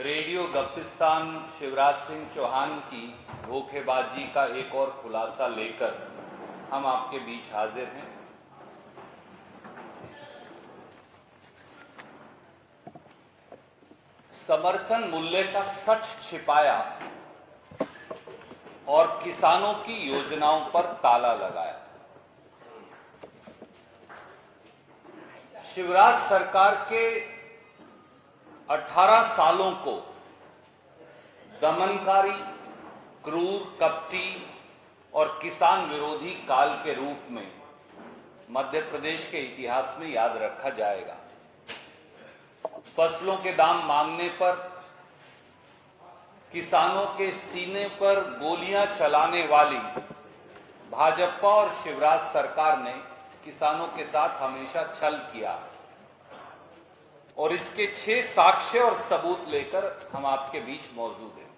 Radio गप्पिस्तान Shivraj Singh Chauhan की धोखेबाजी का एक और खुलासा लेकर हम आपके बीच हाजिर हैं। समर्थन मूल्य का सच छिपाया और किसानों की योजनाओं पर ताला लगाया। शिवराज सरकार के 18 सालों को दमनकारी, क्रूर, कपटी और किसान विरोधी काल के रूप में मध्य प्रदेश के इतिहास में याद रखा जाएगा। फसलों के दाम मांगने पर किसानों के सीने पर गोलियां चलाने वाली भाजपा और शिवराज सरकार ने किसानों के साथ हमेशा छल किया और इसके 6 साक्ष्य और सबूत लेकर हम आपके बीच मौजूद हैं।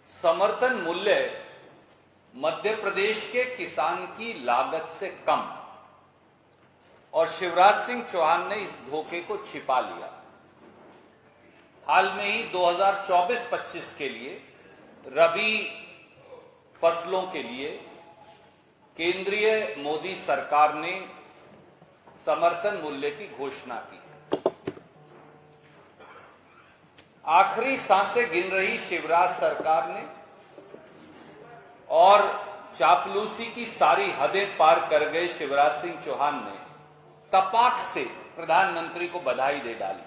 समर्थन मूल्य मध्य प्रदेश के किसान की लागत से कम और शिवराज सिंह चौहान ने इस धोखे को छिपा लिया। हाल में ही 2024-25 के लिए रबी फसलों के लिए केंद्रीय मोदी सरकार ने समर्थन मूल्य की घोषणा की। आखिरी सांसें गिन रही शिवराज सरकार ने और चापलूसी की सारी हदें पार कर गए शिवराज सिंह चौहान ने तपाक से प्रधानमंत्री को बधाई दे डाली।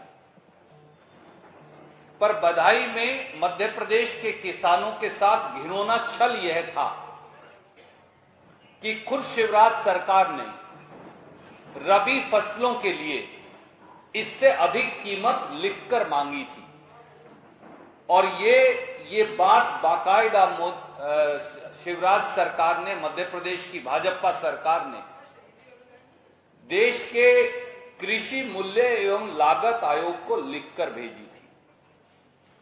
पर बधाई में मध्य प्रदेश के किसानों के साथ घिनौना छल यह था कि खुद शिवराज सरकार ने रबी फसलों के लिए इससे अधिक कीमत लिखकर मांगी थी और ये बात बाकायदा शिवराज सरकार ने, मध्य प्रदेश की भाजपा सरकार ने देश के कृषि मूल्य एवं लागत आयोग को लिखकर भेजी थी।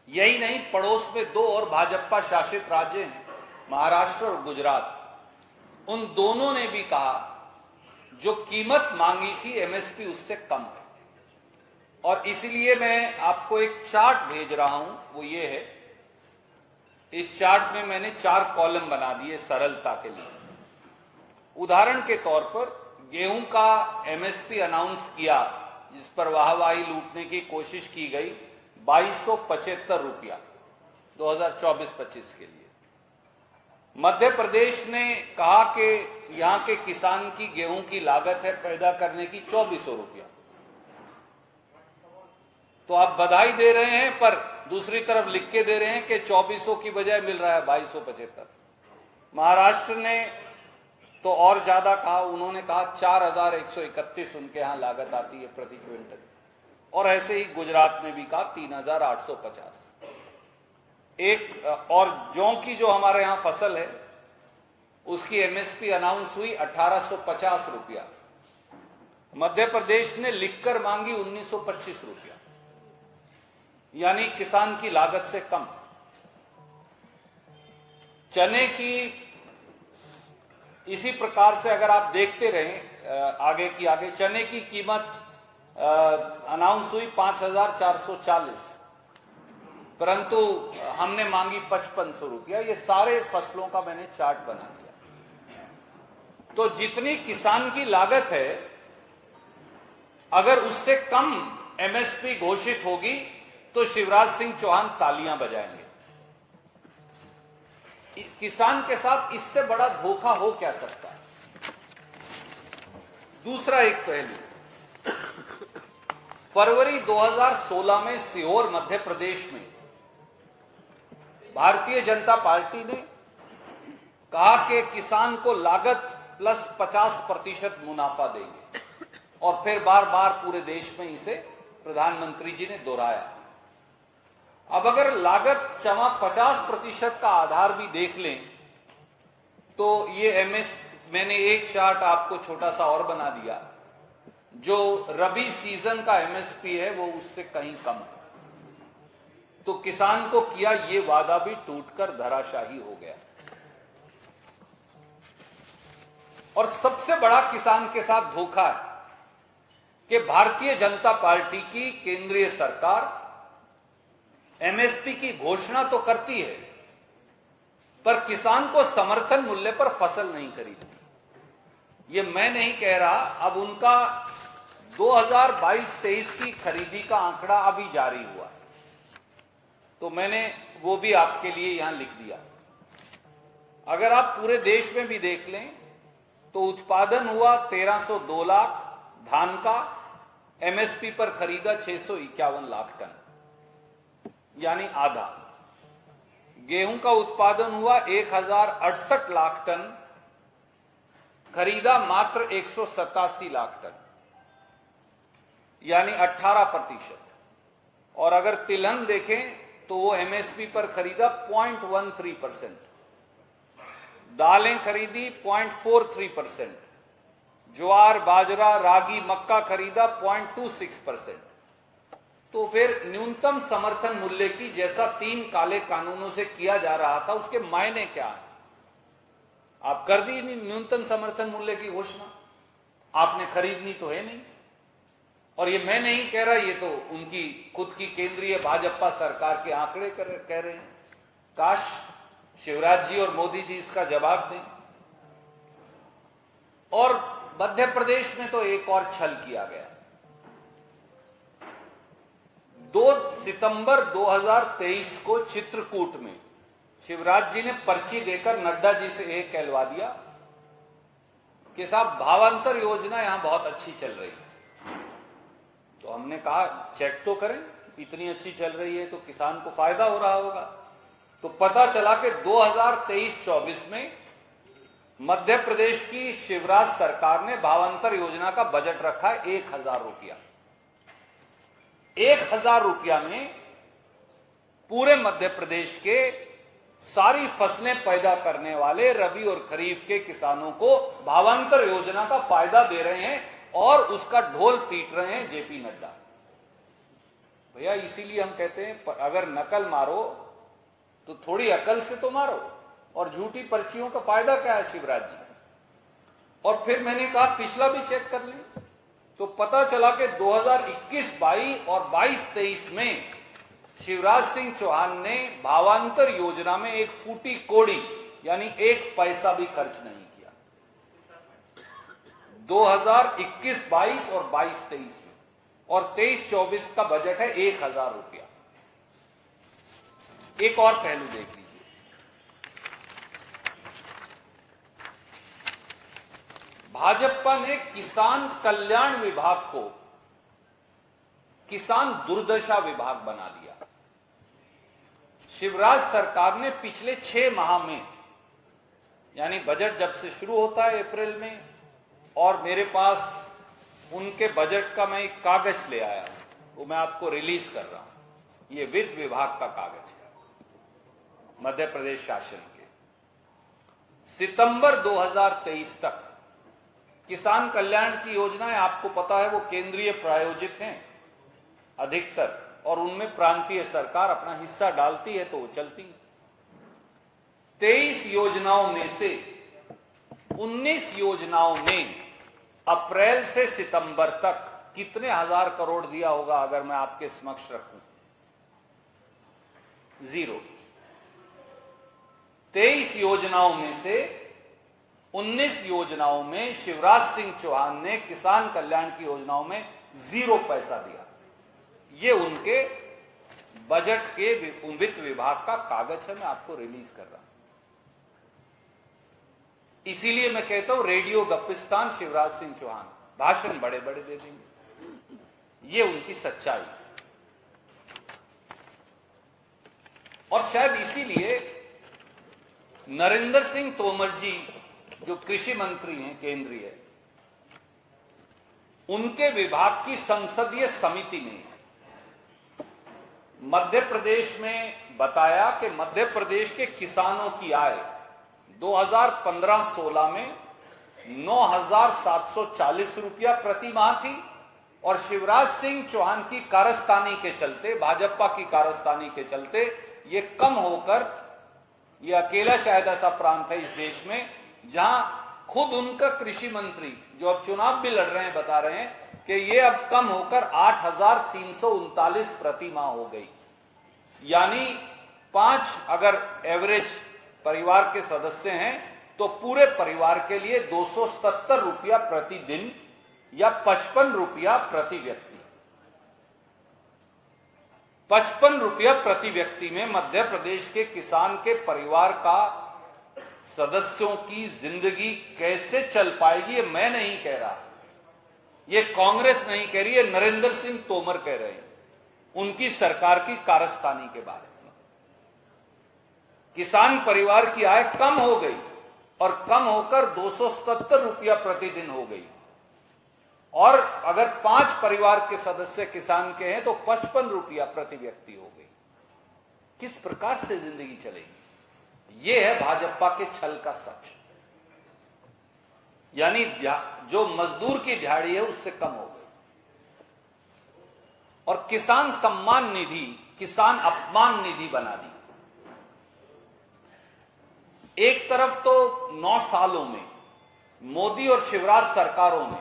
यही नहीं, पड़ोस में 2 और भाजपा शासित राज्य हैं, महाराष्ट्र और गुजरात। उन दोनों ने भी कहा जो कीमत मांगी थी एमएसपी उससे कम है। और इसलिए मैं आपको एक चार्ट भेज रहा हूं, वो ये है। इस चार्ट में मैंने 4 कॉलम बना दिए सरलता के लिए। उदाहरण के तौर पर गेहूं का एमएसपी अनाउंस किया, जिस पर वाहवाही लूटने की कोशिश की गई, 2275 रुपया 2024-25 के लिए। मध्य प्रदेश ने कहा कि यहां के किसान की गेहूं की लागत है पैदा करने की 2400 रुपया। तो आप बधाई दे रहे हैं पर दूसरी तरफ लिख के दे रहे हैं कि 2400 की बजाय मिल रहा है 2275। महाराष्ट्र ने तो और ज्यादा कहा, उन्होंने कहा 4131 उनके यहां लागत आती है प्रति क्विंटल। और ऐसे ही गुजरात ने भी कहा 3850। एक और जौ की जो हमारे यहां फसल है उसकी एमएसपी अनाउंस हुई 1850 रुपया। मध्य प्रदेश ने लिखकर मांगी 1925 रुपया, यानी किसान की लागत से कम। चने की इसी प्रकार से अगर आप देखते रहें आगे की आगे, चने की कीमत अनाउंस हुई 5440, परंतु हमने मांगी 5500 रुपया। ये सारे फसलों का मैंने चार्ट बना दिया। तो जितनी किसान की लागत है, अगर उससे कम एमएसपी घोषित होगी तो शिवराज सिंह चौहान तालियां बजाएंगे। किसान के साथ इससे बड़ा धोखा हो क्या सकता है। दूसरा एक पहलू, फरवरी 2016 में सीहोर मध्य प्रदेश में भारतीय जनता पार्टी ने कहा कि किसान को लागत प्लस 50% मुनाफा देंगे और फिर बार बार पूरे देश में इसे प्रधानमंत्री जी ने दोहराया। अब अगर लागत 50% का आधार भी देख लें तो ये मैंने एक चार्ट आपको छोटा सा और बना दिया, जो रबी सीजन का एमएसपी है वो उससे कहीं कम है। तो किसान को किया ये वादा भी टूटकर धराशाही हो गया। और सबसे बड़ा किसान के साथ धोखा है कि भारतीय जनता पार्टी की केंद्रीय सरकार एमएसपी की घोषणा तो करती है, पर किसान को समर्थन मूल्य पर फसल नहीं खरीदती। ये मैं नहीं कह रहा, अब उनका 2022-23 की खरीदी का आंकड़ा अभी जारी हुआ, तो मैंने वो भी आपके लिए यहां लिख दिया। अगर आप पूरे देश में भी देख लें तो उत्पादन हुआ 1302 लाख धान का, एमएसपी पर खरीदा 651 लाख टन, यानी आधा। गेहूं का उत्पादन हुआ 1068 लाख टन, खरीदा मात्र 187 लाख टन, यानी 18%। और अगर तिलहन देखें तो वो एमएसपी पर खरीदा 0.13%, दालें खरीदी 0.43%, ज्वार बाजरा रागी मक्का खरीदा 0.26%। तो फिर न्यूनतम समर्थन मूल्य की, जैसा 3 काले कानूनों से किया जा रहा था, उसके मायने क्या है? आप कर दी न्यूनतम समर्थन मूल्य की घोषणा, आपने खरीदनी तो है नहीं। और ये मैं नहीं कह रहा, ये तो उनकी खुद की केंद्रीय भाजपा सरकार के आंकड़े कह रहे हैं। काश शिवराज जी और मोदी जी इसका जवाब दें। और मध्य प्रदेश में तो एक और छल किया गया। 2 सितंबर 2023 को चित्रकूट में शिवराज जी ने पर्ची देकर नड्डा जी से यह कहलवा दिया कि साहब भावांतर योजना यहां बहुत अच्छी चल रही है। तो हमने कहा चेक तो करें, इतनी अच्छी चल रही है तो किसान को फायदा हो रहा होगा। तो पता चला कि 2023-24 में मध्य प्रदेश की शिवराज सरकार ने भावांतर योजना का बजट रखा है 1000 रुपया। 1000 रुपया में पूरे मध्य प्रदेश के सारी फसलें पैदा करने वाले रबी और खरीफ के किसानों को भावांतर योजना का फायदा दे रहे हैं, और उसका ढोल पीट रहे हैं जेपी नड्डा। भैया इसीलिए हम कहते हैं अगर नकल मारो तो थोड़ी अकल से तो मारो, और झूठी पर्चियों का फायदा क्या है शिवराज जी? और फिर मैंने कहा पिछला भी चेक कर लें, तो पता चला कि 2021-22 और 22-23 में शिवराज सिंह चौहान ने भावांतर योजना में एक फूटी कोड़ी यानी 1 पैसा भी खर्च नहीं किया। 2021-22 और 22-23 में, और 23-24 का बजट है 1000 रुपया। एक और पहलू देख लीजिए, भाजपा ने किसान कल्याण विभाग को किसान दुर्दशा विभाग बना दिया। शिवराज सरकार ने पिछले 6 माह में, यानी बजट जब से शुरू होता है अप्रैल में, और मेरे पास उनके बजट का मैं एक कागज ले आया हूं, वो मैं आपको रिलीज कर रहा हूं। ये वित्त विभाग का कागज है मध्य प्रदेश शासन के। सितंबर 2023 तक किसान कल्याण की योजनाएं, आपको पता है वो केंद्रीय प्रायोजित हैं अधिकतर, और उनमें प्रांतीय सरकार अपना हिस्सा डालती है तो वो चलती है। 23 योजनाओं में से 19 योजनाओं में अप्रैल से सितंबर तक कितने हजार करोड़ दिया होगा अगर मैं आपके समक्ष रखूं? 0। 23 योजनाओं में से 19 योजनाओं में शिवराज सिंह चौहान ने किसान कल्याण की योजनाओं में 0 पैसा दिया। ये उनके बजट के वित्त विभाग का कागज है, मैं आपको रिलीज कर रहा हूं। इसीलिए मैं कहता हूं रेडियो गप्पिस्तान शिवराज सिंह चौहान, भाषण बड़े बड़े दे देंगे। ये उनकी सच्चाई। और शायद इसीलिए नरेंद्र सिंह तोमर जी जो कृषि मंत्री हैं केंद्रीय, उनके विभाग की संसदीय समिति ने मध्य प्रदेश में बताया कि मध्य प्रदेश के किसानों की आय 2015-16 में 9,740 रुपया प्रति माह थी, और शिवराज सिंह चौहान की कारस्तानी के चलते, भाजपा की कारस्तानी के चलते ये कम होकर, ये अकेला शायद ऐसा प्रांत है इस देश में जहां खुद उनका कृषि मंत्री जो अब चुनाव भी लड़ रहे हैं बता रहे हैं कि ये अब कम होकर 8,339 प्रति माह हो गई। यानी 5 अगर एवरेज परिवार के सदस्य हैं तो पूरे परिवार के लिए 277 रुपया प्रतिदिन या 55 रुपया प्रति व्यक्ति। 55 रुपया प्रति व्यक्ति में मध्य प्रदेश के किसान के परिवार का सदस्यों की जिंदगी कैसे चल पाएगी, ये मैं नहीं कह रहा, ये कांग्रेस नहीं कह रही है, नरेंद्र सिंह तोमर कह रहे हैं उनकी सरकार की कारस्तानी के बारे में। किसान परिवार की आय कम हो गई और कम होकर 277 रुपया प्रतिदिन हो गई, और अगर 5 परिवार के सदस्य किसान के हैं तो 55 रुपया प्रति व्यक्ति हो गई। किस प्रकार से जिंदगी चलेगी? यह है भाजपा के छल का सच। यानी जो मजदूर की दिहाड़ी है उससे कम हो गई, और किसान सम्मान निधि किसान अपमान निधि बना दी। एक तरफ तो 9 सालों में मोदी और शिवराज सरकारों ने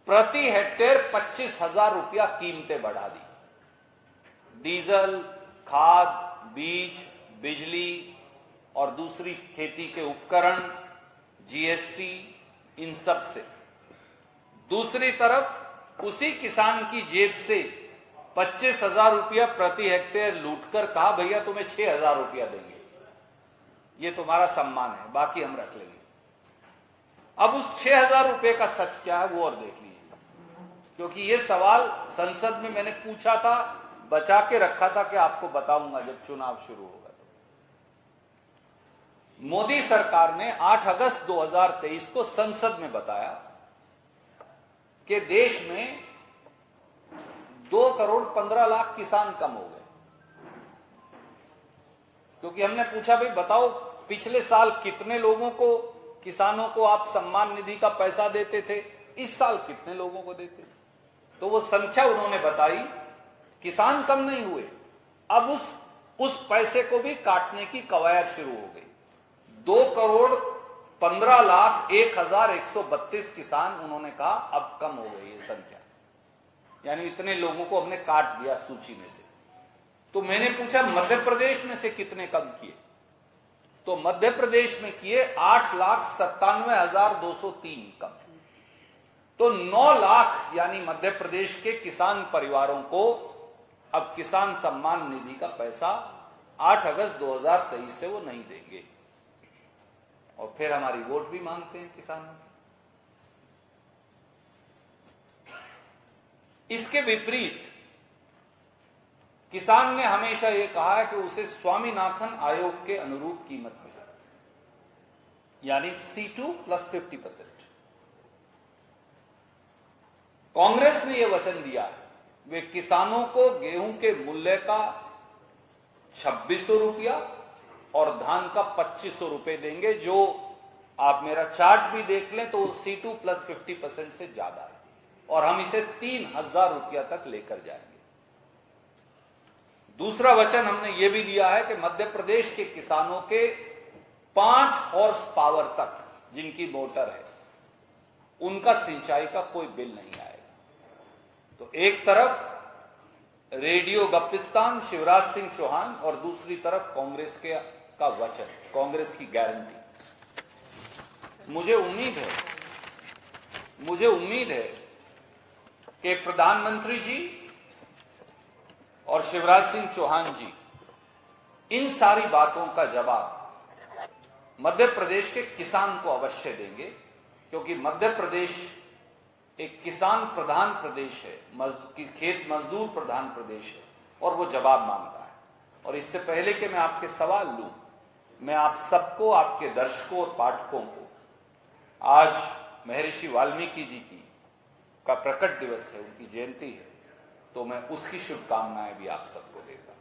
प्रति हेक्टेयर 25,000 रुपया कीमतें बढ़ा दी। डीजल, खाद, बीज, बिजली और दूसरी खेती के उपकरण, जीएसटी, इन सब से। दूसरी तरफ उसी किसान की जेब से 25,000 रुपया प्रति हेक्टेयर लूटकर कहा भैया तुम्हें 6,000 रुपया देंगे, ये तुम्हारा सम्मान है, बाकी हम रख लेंगे। अब उस 6,000 रुपये का सच क्या है वो और देख लीजिए, क्योंकि ये सवाल संसद में मैंने पूछा था, बचा के रखा था कि आपको बताऊंगा जब चुनाव शुरू होगा। तो मोदी सरकार ने 8 अगस्त 2023 को संसद में बताया कि देश में 2,15,00,000 किसान कम हो गए। क्योंकि हमने पूछा भाई बताओ पिछले साल कितने लोगों को, किसानों को आप सम्मान निधि का पैसा देते थे, इस साल कितने लोगों को देते? तो वो संख्या उन्होंने बताई, किसान कम नहीं हुए, अब उस पैसे को भी काटने की कवायद शुरू हो गई। 2,15,01,132 किसान उन्होंने कहा अब कम हो गई ये संख्या, यानी इतने लोगों को हमने काट दिया सूची में से। तो मैंने पूछा मध्य प्रदेश में से कितने कम किए, तो मध्य प्रदेश में किए 8,97,203 कम। तो 9 लाख यानी मध्य प्रदेश के किसान परिवारों को अब किसान सम्मान निधि का पैसा 8 अगस्त 2023 से वो नहीं देंगे, और फिर हमारी वोट भी मांगते हैं किसानों की। इसके विपरीत किसान ने हमेशा यह कहा है कि उसे स्वामीनाथन आयोग के अनुरूप कीमत मिले, यानी C2 + 50%। कांग्रेस ने यह वचन दिया है वे किसानों को गेहूं के मूल्य का 2,600 रुपया और धान का 2,500 रुपये देंगे, जो आप मेरा चार्ट भी देख लें तो C2 + 50% से ज्यादा है, और हम इसे 3,000 रुपया तक लेकर जाएंगे। दूसरा वचन हमने यह भी दिया है कि मध्य प्रदेश के किसानों के 5 हॉर्स पावर तक जिनकी मोटर है उनका सिंचाई का कोई बिल नहीं आएगा। तो एक तरफ रेडियो गप्पिस्तान शिवराज सिंह चौहान और दूसरी तरफ कांग्रेस का वचन, कांग्रेस की गारंटी। मुझे उम्मीद है कि प्रधानमंत्री जी और शिवराज सिंह चौहान जी इन सारी बातों का जवाब मध्य प्रदेश के किसान को अवश्य देंगे, क्योंकि मध्य प्रदेश एक किसान प्रधान प्रदेश है, खेत मजदूर प्रधान प्रदेश है, और वो जवाब मांगता है। और इससे पहले कि मैं आपके सवाल लूं, मैं आप सबको, आपके दर्शकों और पाठकों को, आज महर्षि वाल्मीकि जी का प्रकट दिवस है, उनकी जयंती है, तो मैं उसकी शुभकामनाएं भी आप सबको देता हूं।